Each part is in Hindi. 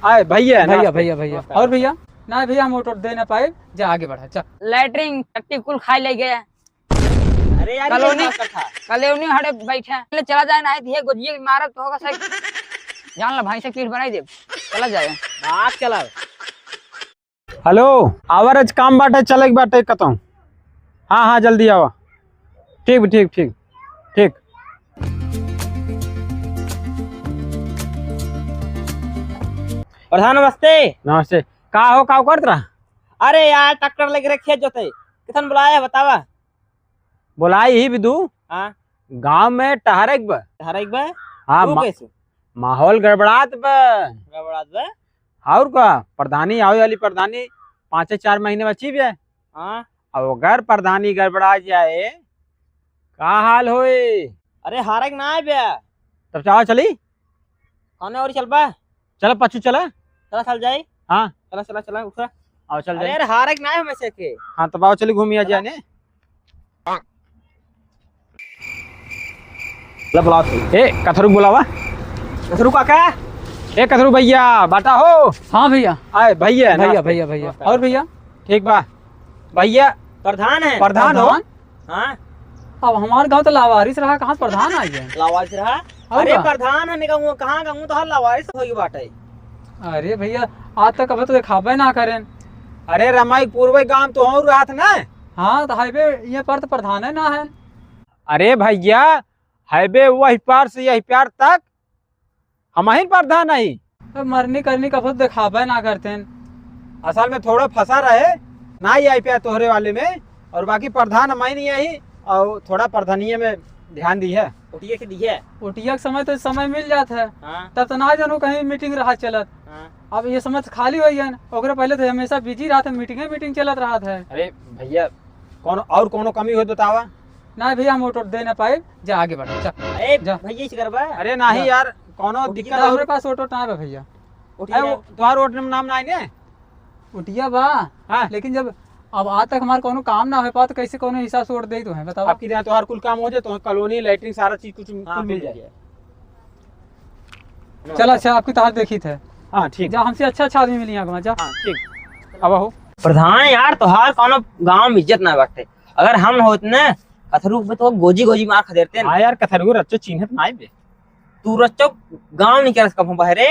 आए भैया भैया भैया भैया और भैया ना भैया हम वोट दे ना पाए जा आगे बढ़ा चल। लैटरिन टट्टी कुल खाई ले गया। अरे यार कॉलोनी ये क्या था? कॉलोनी हटे बैठे ले चला जाए ना दिए गोजिए मारब तो होगा सही। जान ला भाई से कीट बनाई दे चला जाए भाग चला। हेलो आवाज काम बाटे चले बाटे कतौ। हाँ हाँ जल्दी आवा। ठीक ठीक ठीक ठीक। प्रधान नमस्ते। नमस्ते। का हो का करत रहा? अरे यार ट्रैक्टर लेके रखे जोते किथन बुलाया बतावा। बोलाई ही विदु। हाँ गांव में टहरक बा। हर एक बार हाँ तू कैसे माहौल गड़बड़ात बा। गड़बड़ात बा। और का प्रधानी आवे वाली प्रधानी 5 से 4 महीने बची भी है। हाँ अब अगर प्रधानी गड़बड़ा जाए का हाल होए? अरे हारक ना है बे। तब चाहो चली कौन और चल बा। चलो पच्चू चला। चला चल जाए। हाँ चला चला चला उठा। आओ चल अरे जाए। यार हारक ना है हमेशा के। हाँ तब आओ चली घूमिया जाने। बुलाओ ए कथरू बुलावा। कथरू काका। ए कथरू भैया बाटा हो। हाँ भैया आए भैया भैया नमस्ते। भैया भैया और भैया ठीक बा भैया प्रधान है। प्रधान हो। हाँ अब हमारे गांव तो लावारिस रहा कहाँ से प्रधान आ गया। लावारिस रहा। और अरे का? प्रधान है कहूँ कहाँ कहूँ तो हर लावारिस होगी बाटे। अरे भैया आज तक कभी तो दिखावे ना करें। अरे रमाई पूर्व गांव तो हो रहा था ना। हाँ तो हाईवे ये पर तो प्रधान है ना है। अरे भैया हाईवे वही पार से यही पार तक हम ही प्रधान नहीं। तो मरनी करनी कभी तो दिखावे ना करते हैं। असल में थोड़ा फंसा रहे ना ही आई पे तोहरे वाले में और बाकी प्रधान हम ही नहीं आई और थोड़ा प्रधानीय में ध्यान दी है। उठिए के दी है। उटिया के समय तो समय मिल जाता है हाँ तब तो ना जानू कहीं मीटिंग रहा चलत। हाँ अब ये समय तो खाली हुई है ओकरे पहले तो हमेशा बिजी रहा था मीटिंग चलत रहा था। अरे भैया कौन और कोनो कमी हो बतावा। ना भैया हम वोट दे ना पाए जा आगे बढ़ा चल। अरे जा। भैया इस करबा। अरे नहीं यार कोनो उठी दिक्कत ना, हो। हमारे पास वोट ना है भैया। उठिए तुम्हारा वोट नाम ना है। उटिया बा हाँ लेकिन जब अब आज तक हमारा कोनो काम ना हो पा तो कैसे कोनो हिसाब से वोट दे तो है बताओ। आपकी यहाँ तो हर कुल काम हो जाए तो कॉलोनी लैट्रिन सारा चीज कुछ हाँ, मिल जाए। चल अच्छा आपकी तार देखी थे हाँ ठीक। जा हमसे अच्छा आदमी मिली यहाँ जा। हाँ ठीक अब हो। प्रधान यार तोहार कोनो गांव में इज्जत ना बाटे। अगर हम होत ना कथरू में तो गोजी गोजी मार खा देते। हाँ यार कथरगु रच्चो चिन्हत ना बे। तू रच्चो गांव नहीं कर कब बहरे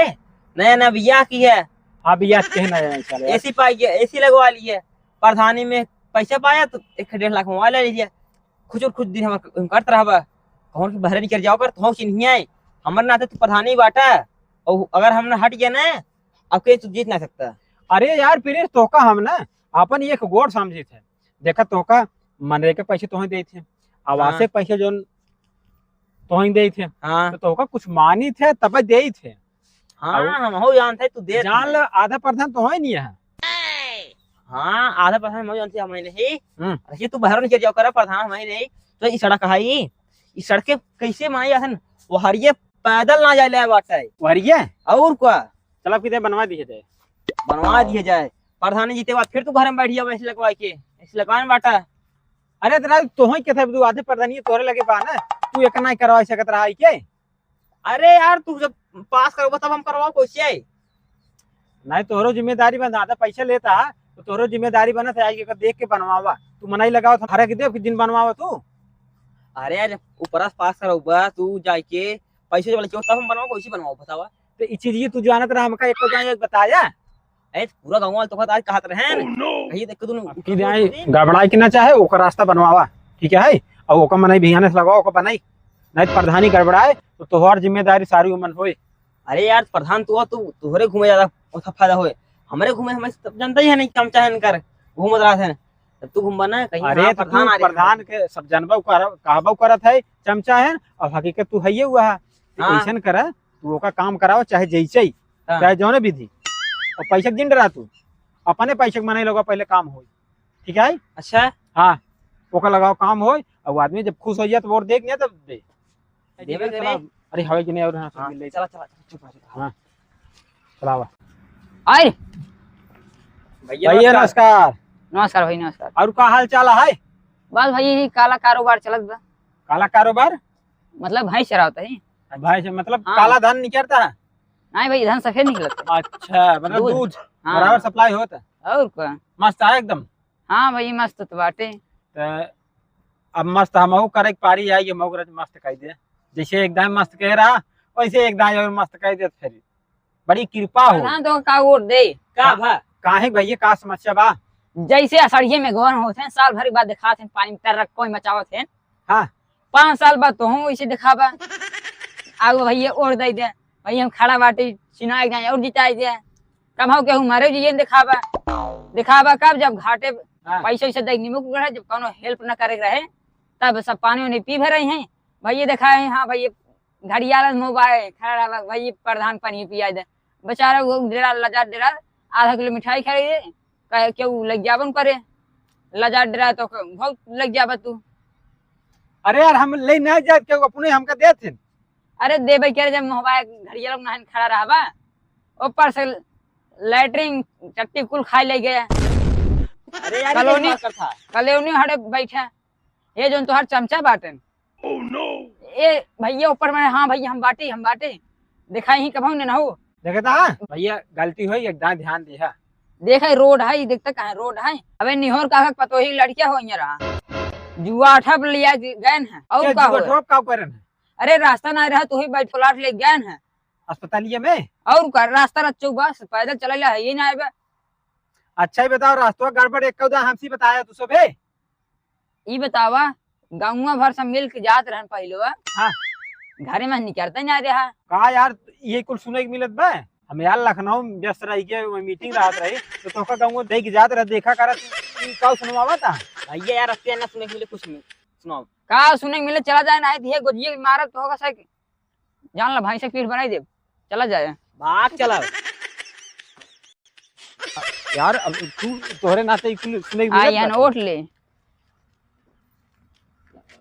नया नया बियाह की है। हाँ भैया कहना है चलो यार। एसी पाई है एसी लगवा ली है। प्रधानी में पैसा पाया तो 1.5 लाख मोबाइल ले लीजिए। कुछ दिन हम करते रहा कौन की बहरे नहीं कर जाओ कर तो चिन्ह आए हमारे नाते तो प्रधानी बाटा और अगर हमने हट गया ना अब कहीं तो जीत ना सकता। अरे यार फिर तोका हम ना अपन एक गोड़ समझे थे। देखा तोका मनरे के पैसे तोहे दे थे आवास के पैसे जो तोहे दे थे हाँ तो तोका कुछ मानी थे तब दे थे। हाँ हम हो जानते तू दे जान ल आधा % तो है नहीं है। हाँ आधा प्रधान हम जानते हम नहीं। हम्म। अरे तू बाहर नहीं कर जाओ कर प्रधान हम नहीं तो इस सड़क है इस सड़क के कैसे माई आसन वो हरिये पैदल ना जाए ले बाटा है वरिये और क्या चल किधर बनवा दिए थे। बनवा दिए जाए। प्रधानी जीते बाद फिर तू घर में बैठ जाओ ऐसे लगवा के ऐसे लगवाने बाटा। अरे तेरा तोहे के थे आधे प्रधानी तोरे लगे पा ना तू एक नहीं करवा सकत रहा है के। अरे यार तू जब पास करोगे तब हम करवाओ कैसे है। नहीं तोहरो जिम्मेदारी बन आधा पैसा लेता तो तोहरो जिम्मेदारी बना था कि देख के बनवावा तू मनाई लगाओ तो हर के दिन बनवावा तू। अरे यार ऊपर पास करोगा तू जाके पैसे जब लेके तब हम बनवाओ कैसे बनवाओ बतावा। तो इस चीज तू जानत रहा हमका एक जाए बताया अरे पूरा गाँव वाले तो आज कहत रहे कहीं देख के कि जाए गड़बड़ाई के ना चाहे ओकर रास्ता बनवावा ठीक है और ओकर मनाई बिहाने से लगाओ ओकर बनाई नहीं तो प्रधानी गड़बड़ाए तो तोहर जिम्मेदारी सारी उमन होए। अरे यार प्रधान तू तुहरे घूमे ज्यादा फायदा होए हमारे घूमे हमें सब जानता ही है नहीं कम चाहे कर घूमत रहा है तब तू घूमबा ना कहीं। अरे तो तू प्रधान के सब जानबा कहबा करत है चमचा है और हकीकत तू है हुआ है। ऐसा कर तू ओका काम कराओ चाहे जैसे चाहे जौने विधि और पैसा गिन रहा तू अपने पैसे के मनाई लगा पहले काम हो ठीक है। अच्छा हाँ ओका लगाओ काम हो और आदमी जब खुश हो जाए तो वोट देख नहीं तब दे। अरे हवे कि नहीं और चला चला चुप हाँ चलावा। आए भैया नमस्कार। नमस्कार भाई नमस्कार। और का हाल चाल है? बस भाई यही काला कारोबार चलत बा काला कारोबार मतलब भैंस चरावता है। भाई से मतलब हाँ। काला धन निकलता है। नहीं भाई इधर सफेद निकलत अच्छा मतलब दूध। दूध हाँ बराबर सप्लाई होता है। और का मस्त है एकदम। हाँ भाई मस्त तो बाटे। तो अब मस्त हमहू करे के पारी है ये मौगरज मस्त कह दे, जैसे एकदम मस्त कह रहा वैसे एकदम और मस्त कह दे। फिर बड़ी कृपा हो। प्रधान तो का वोट दे का भा काहे भैया का समस्या बा? जैसे असड़िये में गवन होते हैं साल भर के बाद दिखाते हैं पानी में तर कोई मचावत है। हाँ 5 साल बाद तो हूँ वैसे दिखाबा आगो भैया और दे दे भैया हम खड़ा बाटे चिनाई जाए और जिताई दे कब हो के हमारे जी दिखाबा दिखाबा कब जब घाटे हाँ। पैसे वैसे दे निमुक रहे जब कोनो हेल्प न करे रहे तब सब पानी उन्हें पी भर रहे हैं भैया दिखाए हाँ भैया घड़ियाल मोबाइल खड़ा रहा भैया प्रधान पानी पिया दे बेचारा वो डेरा लजा डेरा आधा किलो मिठाई खरीदे कहे क्यों लग जाबन करे लजा डेरा तो बहुत लग जाबा तू। अरे यार हम ले ना जाए के अपने हमका देते। अरे देवे के जब मोबाइल घड़िया लोग नहन खड़ा रहा बा ऊपर से लैटरिन चट्टी कुल खाई ले गया अरे यार कॉलोनी- ये था कलेवनी हड़े बैठे ये जो तुहार चमचा बाटन ए भैया ऊपर में हाँ भैया हम बाटे दिखाई ही कभी न हो देखता हाँ भैया गलती हुई एकदम ध्यान दिया। देखे रोड है देखते कहाँ रोड है अबे निहोर का पतो ही लड़किया हो रहा जुआ ठप लिया गए हैं और का हो ठोप का करन है अरे रास्ता ना रहा तो ही बैठ प्लाट ले गए हैं अस्पतालिया में। और का रास्ता रचो बस पैदल चला है ये ना है अच्छा ही बताओ रास्ता गड़बड़ एक कौदा हमसी बताया तू सबे। ई बतावा गाँव भर सब मिल के जात रहन पहले हाँ। घरे में निकलता ना रहा कहा यार ये कुल सुने के मिलत बा हम यार लखनऊ व्यस्त रही के मीटिंग रात रही तो तोका गाँव देख जात रह देखा करत का सुनवावा था भैया यार रस्ते ना सुने के लिए कुछ नहीं सुनाओ का सुने के मिले चला जाए ना है गोजिए मारत तो होगा सही जान ला भाई से पीठ बनाई दे चला जाए भाग चला यार अब तू तोहरे नाते ई कुल सुने के आ मिलत यान बा। ओट ले